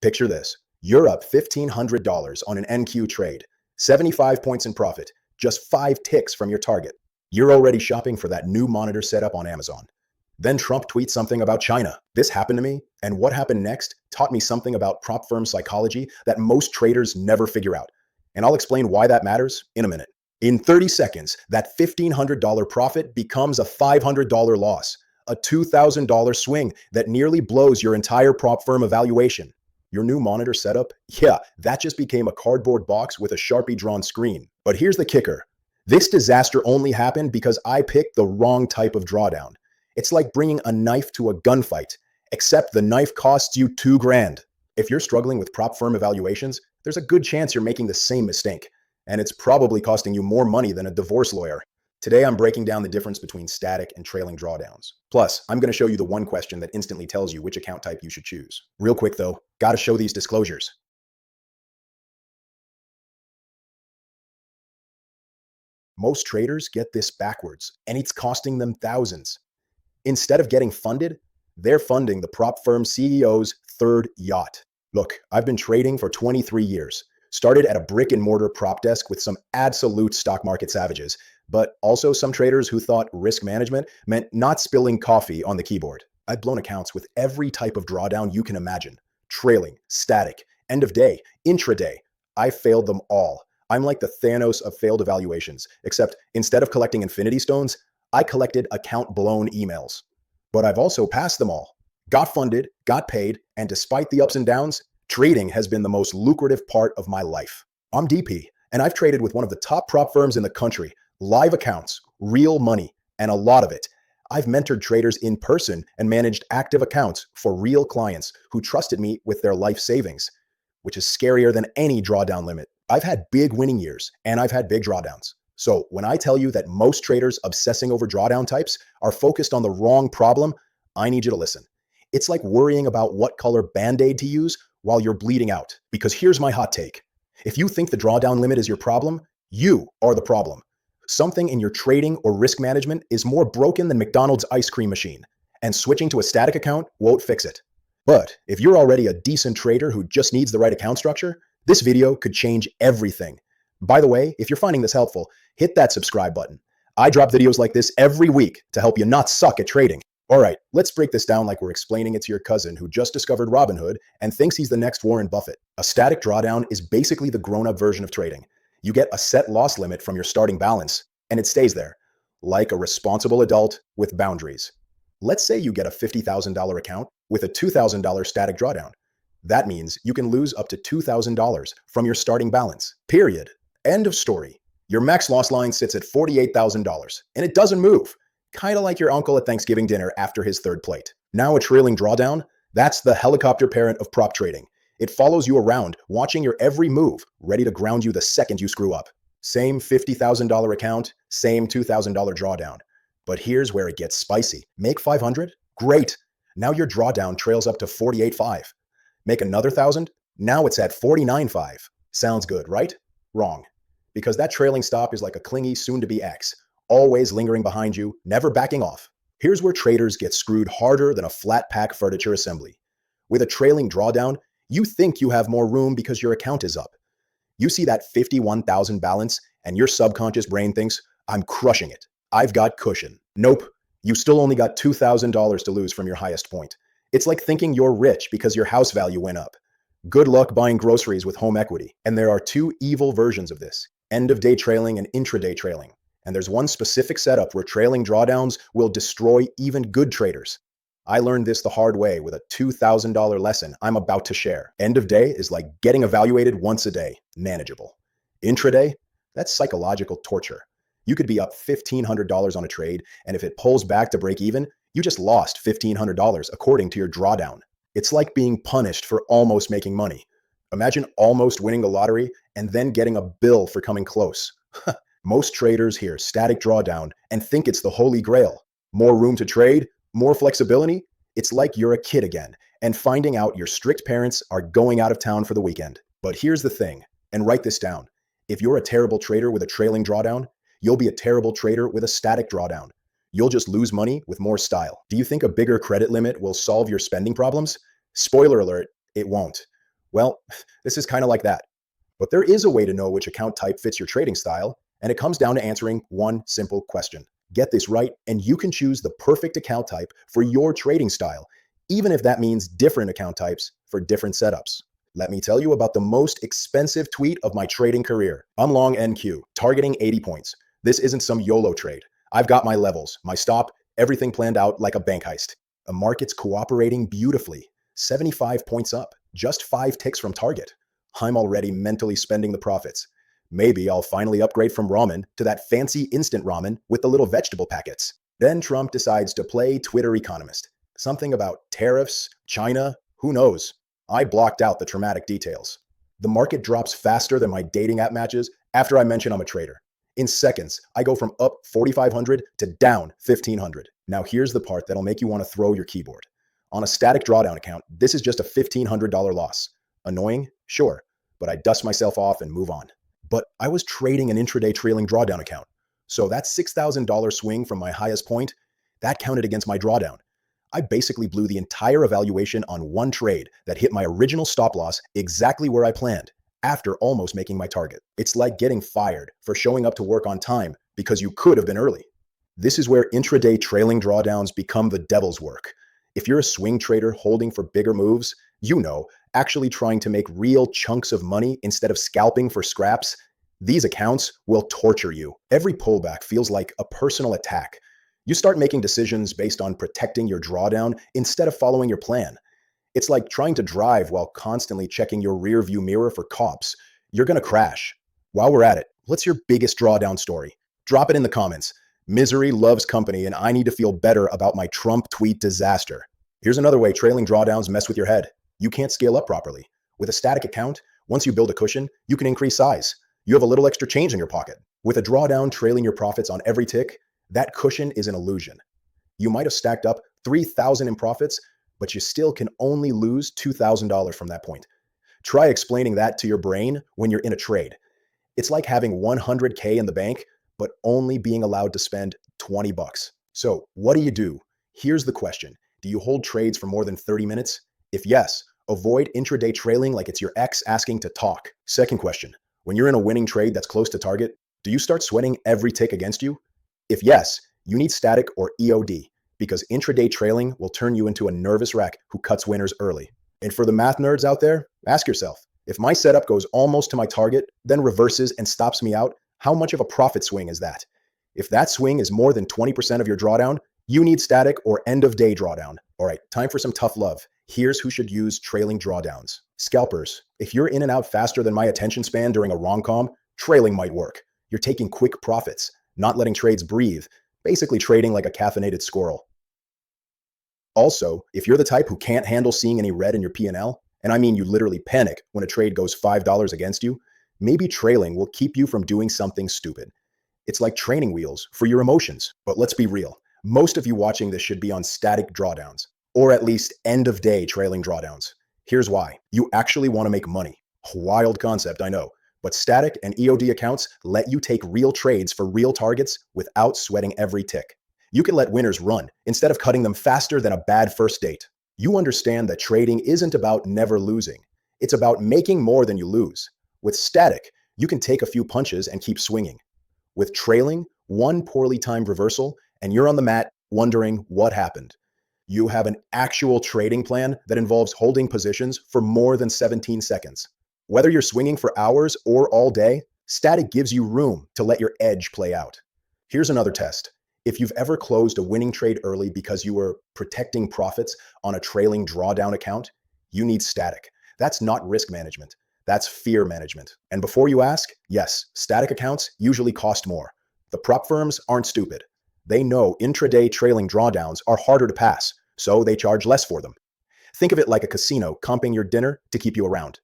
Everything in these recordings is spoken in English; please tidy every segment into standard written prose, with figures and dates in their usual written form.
Picture this. You're up $1,500 on an NQ trade, 75 points in profit, just 5 ticks from your target. You're already shopping for that new monitor setup on Amazon. Then Trump tweets something about China. This happened to me, and what happened next taught me something about prop firm psychology that most traders never figure out. And I'll explain why that matters in a minute. In 30 seconds, that $1,500 profit becomes a $500 loss, a $2,000 swing that nearly blows your entire prop firm evaluation. Your new monitor setup? Yeah, that just became a cardboard box with a Sharpie drawn screen. But here's the kicker. This disaster only happened because I picked the wrong type of drawdown. It's like bringing a knife to a gunfight, except the knife costs you $2,000. If you're struggling with prop firm evaluations, there's a good chance you're making the same mistake, and it's probably costing you more money than a divorce lawyer. Today, I'm breaking down the difference between static and trailing drawdowns. Plus, I'm going to show you the one question that instantly tells you which account type you should choose. Real quick though, gotta show these disclosures. Most traders get this backwards, and it's costing them thousands. Instead of getting funded, they're funding the prop firm CEO's third yacht. Look, I've been trading for 23 years. Started at a brick and mortar prop desk with some absolute stock market savages, but also some traders who thought risk management meant not spilling coffee on the keyboard. I've blown accounts with every type of drawdown you can imagine. Trailing, static, end of day, intraday. I failed them all. I'm like the Thanos of failed evaluations, except instead of collecting infinity stones, I collected account blown emails. But I've also passed them all. Got funded, got paid, and despite the ups and downs, trading has been the most lucrative part of my life. I'm DP, and I've traded with one of the top prop firms in the country, live accounts, real money, and a lot of it. I've mentored traders in person and managed active accounts for real clients who trusted me with their life savings, which is scarier than any drawdown limit. I've had big winning years, and I've had big drawdowns. So when I tell you that most traders obsessing over drawdown types are focused on the wrong problem, I need you to listen. It's like worrying about what color Band-Aid to use while you're bleeding out. Because here's my hot take. If you think the drawdown limit is your problem, you are the problem. Something in your trading or risk management is more broken than McDonald's ice cream machine, and switching to a static account won't fix it. But if you're already a decent trader who just needs the right account structure, this video could change everything. By the way, if you're finding this helpful, hit that subscribe button. I drop videos like this every week to help you not suck at trading. All right, let's break this down like we're explaining it to your cousin who just discovered Robinhood and thinks he's the next Warren Buffett. A static drawdown is basically the grown-up version of trading. You get a set loss limit from your starting balance, and it stays there, like a responsible adult with boundaries. Let's say you get a $50,000 account with a $2,000 static drawdown. That means you can lose up to $2,000 from your starting balance, period. End of story. Your max loss line sits at $48,000, and it doesn't move. Kind of like your uncle at Thanksgiving dinner after his third plate. Now a trailing drawdown, that's the helicopter parent of prop trading. It follows you around, watching your every move, ready to ground you the second you screw up. Same $50,000 account, same $2,000 drawdown. But here's where it gets spicy. Make 500? Great. Now your drawdown trails up to 48.5. Make another 1,000? Now it's at 49.5. Sounds good, right? Wrong. Because that trailing stop is like a clingy soon-to-be ex, always lingering behind you, never backing off. Here's where traders get screwed harder than a flat pack furniture assembly. With a trailing drawdown, you think you have more room because your account is up. You see that 51,000 balance, and your subconscious brain thinks, I'm crushing it. I've got cushion. Nope. You still only got $2,000 to lose from your highest point. It's like thinking you're rich because your house value went up. Good luck buying groceries with home equity. And there are two evil versions of this, end-of-day trailing and intraday trailing. And there's one specific setup where trailing drawdowns will destroy even good traders. I learned this the hard way with a $2,000 lesson I'm about to share. End of day is like getting evaluated once a day, manageable. Intraday, that's psychological torture. You could be up $1,500 on a trade, and if it pulls back to break even, you just lost $1,500 according to your drawdown. It's like being punished for almost making money. Imagine almost winning the lottery and then getting a bill for coming close. Most traders hear static drawdown and think it's the holy grail. More room to trade, more flexibility. It's like you're a kid again and finding out your strict parents are going out of town for the weekend. But here's the thing, and write this down. If you're a terrible trader with a trailing drawdown, you'll be a terrible trader with a static drawdown. You'll just lose money with more style. Do you think a bigger credit limit will solve your spending problems? Spoiler alert, it won't. Well, this is kind of like that. But there is a way to know which account type fits your trading style, and it comes down to answering one simple question. Get this right, and you can choose the perfect account type for your trading style, even if that means different account types for different setups. Let me tell you about the most expensive tweet of my trading career. I'm long NQ, targeting 80 points. This isn't some YOLO trade. I've got my levels, my stop, everything planned out like a bank heist. A market's cooperating beautifully. 75 points up, just 5 ticks from target. I'm already mentally spending the profits. Maybe I'll finally upgrade from ramen to that fancy instant ramen with the little vegetable packets. Then Trump decides to play Twitter economist. Something about tariffs, China, who knows? I blocked out the traumatic details. The market drops faster than my dating app matches after I mention I'm a trader. In seconds, I go from up 4,500 to down 1,500. Now here's the part that'll make you want to throw your keyboard. On a static drawdown account, this is just a $1,500 loss. Annoying? Sure, but I dust myself off and move on. But I was trading an intraday trailing drawdown account. So that $6,000 swing from my highest point, that counted against my drawdown. I basically blew the entire evaluation on one trade that hit my original stop loss exactly where I planned, after almost making my target. It's like getting fired for showing up to work on time because you could have been early. This is where intraday trailing drawdowns become the devil's work. If you're a swing trader holding for bigger moves, actually trying to make real chunks of money instead of scalping for scraps, these accounts will torture you. Every pullback feels like a personal attack. You start making decisions based on protecting your drawdown instead of following your plan. It's like trying to drive while constantly checking your rear view mirror for cops. You're going to crash. While we're at it, what's your biggest drawdown story? Drop it in the comments. Misery loves company, and I need to feel better about my Trump tweet disaster. Here's another way trailing drawdowns mess with your head. You can't scale up properly. With a static account, once you build a cushion, you can increase size. You have a little extra change in your pocket. With a drawdown trailing your profits on every tick, that cushion is an illusion. You might have stacked up 3,000 in profits, but you still can only lose $2,000 from that point. Try explaining that to your brain when you're in a trade. It's like having 100K in the bank, but only being allowed to spend 20 bucks. So what do? Here's the question. Do you hold trades for more than 30 minutes? If yes, avoid intraday trailing like it's your ex asking to talk. Second question, when you're in a winning trade that's close to target, do you start sweating every tick against you? If yes, you need static or EOD, because intraday trailing will turn you into a nervous wreck who cuts winners early. And for the math nerds out there, ask yourself, if my setup goes almost to my target, then reverses and stops me out, how much of a profit swing is that? If that swing is more than 20% of your drawdown, you need static or end of day drawdown. All right, time for some tough love. Here's who should use trailing drawdowns. Scalpers. If you're in and out faster than my attention span during a rom-com, trailing might work. You're taking quick profits, not letting trades breathe, basically trading like a caffeinated squirrel. Also, if you're the type who can't handle seeing any red in your P&L, and I mean you literally panic when a trade goes $5 against you, maybe trailing will keep you from doing something stupid. It's like training wheels for your emotions. But let's be real. Most of you watching this should be on static drawdowns, or at least end-of-day trailing drawdowns. Here's why. You actually want to make money. Wild concept, I know. But static and EOD accounts let you take real trades for real targets without sweating every tick. You can let winners run instead of cutting them faster than a bad first date. You understand that trading isn't about never losing. It's about making more than you lose. With static, you can take a few punches and keep swinging. With trailing, one poorly timed reversal, and you're on the mat wondering what happened. You have an actual trading plan that involves holding positions for more than 17 seconds. Whether you're swinging for hours or all day, static gives you room to let your edge play out. Here's another test. If you've ever closed a winning trade early because you were protecting profits on a trailing drawdown account, you need static. That's not risk management. That's fear management. And before you ask, yes, static accounts usually cost more. The prop firms aren't stupid. They know intraday trailing drawdowns are harder to pass, so they charge less for them. Think of it like a casino comping your dinner to keep you around.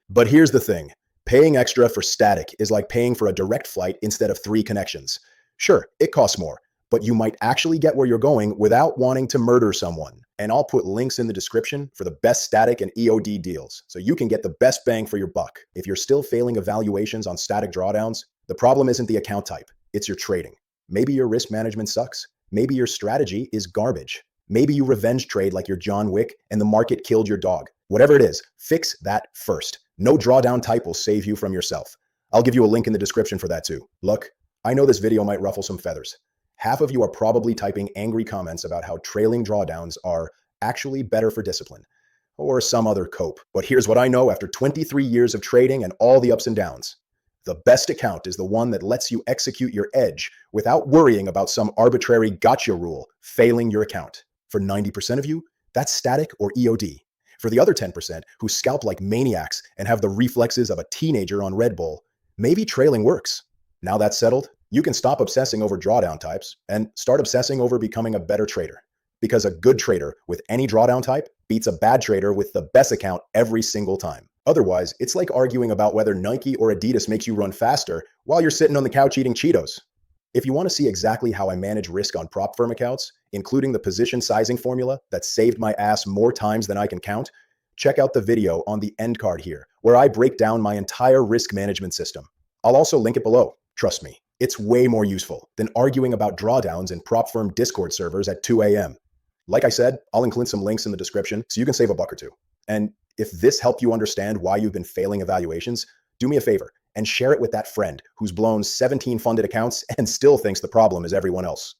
But here's the thing. Paying extra for static is like paying for a direct flight instead of 3 connections. Sure, it costs more, but you might actually get where you're going without wanting to murder someone. And I'll put links in the description for the best static and EOD deals, so you can get the best bang for your buck. If you're still failing evaluations on static drawdowns, the problem isn't the account type, it's your trading. Maybe your risk management sucks. Maybe your strategy is garbage. Maybe you revenge trade like you're John Wick and the market killed your dog. Whatever it is, fix that first. No drawdown type will save you from yourself. I'll give you a link in the description for that too. Look, I know this video might ruffle some feathers. Half of you are probably typing angry comments about how trailing drawdowns are actually better for discipline or some other cope. But here's what I know after 23 years of trading and all the ups and downs. The best account is the one that lets you execute your edge without worrying about some arbitrary gotcha rule failing your account. For 90% of you, that's static or EOD. For the other 10% who scalp like maniacs and have the reflexes of a teenager on Red Bull, maybe trailing works. Now that's settled, you can stop obsessing over drawdown types and start obsessing over becoming a better trader. Because a good trader with any drawdown type beats a bad trader with the best account every single time. Otherwise, it's like arguing about whether Nike or Adidas makes you run faster while you're sitting on the couch eating Cheetos. If you want to see exactly how I manage risk on prop firm accounts, including the position sizing formula that saved my ass more times than I can count, check out the video on the end card here, where I break down my entire risk management system. I'll also link it below. Trust me, it's way more useful than arguing about drawdowns in prop firm Discord servers at 2 a.m. Like I said, I'll include some links in the description so you can save a buck or two. And if this helped you understand why you've been failing evaluations, do me a favor and share it with that friend who's blown 17 funded accounts and still thinks the problem is everyone else.